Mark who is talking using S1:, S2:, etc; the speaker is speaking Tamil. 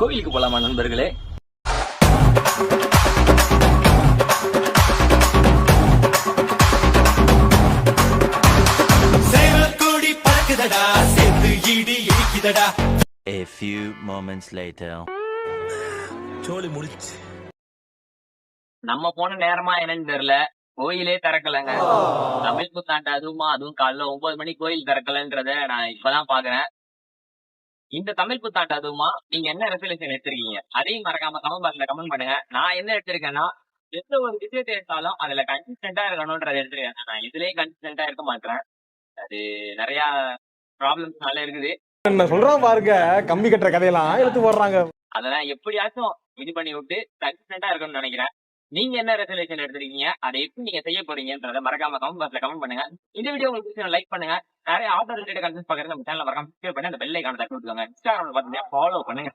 S1: கோவிலுக்கு போலாமா நண்பர்களே?
S2: A few moments later.
S3: சோலி முடிச்சு.
S1: நம்ம போன நேரமா என்னன்னு தெரியல, கோயிலே திறக்கலங்க. தமிழ் புத்தாண்டு அதுவும் காலைல 9 மணி கோயில் திறக்கலன்றத நான் இப்பதான் பாக்குறேன். இந்த தமிழ் புத்தாண்டு அதுவுமா நீங்க என்ன ரெசல்யூஷன் எடுத்திருக்கீங்க? அதையும் மறக்காம கமெண்ட் பாக்ஸ்ல கமெண்ட் பண்ணுங்க. நான் என்ன எடுத்திருக்கேன்னா, எந்த ஒரு விஷயத்தை எடுத்தாலும் அதுல கன்சிஸ்டன்டா இருக்கணும்ன்றத எடுத்திருக்கேன். நான் இதுலயே கன்சிஸ்டன்டா இருக்க மாட்டேன். அது நிறைய ப்ராப்ளம்ஸ்னால இருக்குது.
S4: என்ன சொல்றான் பாருங்க, கம்பி கட்டுற கதையெல்லாம் எடுத்து போடுறாங்க.
S1: அதெல்லாம் எப்படியாச்சும் இது பண்ணி விட்டு கன்சிஸ்டன்டா இருக்கணும்னு நினைக்கிறேன். நீங்க என்ன ரெசல்யூஷன் எடுத்திருக்கீங்க, அதை எப்படி நீங்க செய்ய போறீங்கன்றத மறக்காம கமெண்ட் பாக்ஸ்ல கமெண்ட் பண்ணுங்க. இந்த வீடியோ உங்களுக்கு லைக் பண்ணுங்க. நிறைய ஆட்டோ ரிலேட்டட் கண்டென்ட் பாக்குறது நம்ம சேனல்ல மறக்காம சப்ஸ்கிரைப் பண்ணி அந்த பெல் ஐகானை தட்டி விட்டுக்கோங்க. இன்ஸ்டாகிராம்ல பாத்தீங்கன்னா ஃபாலோ பண்ணுங்க.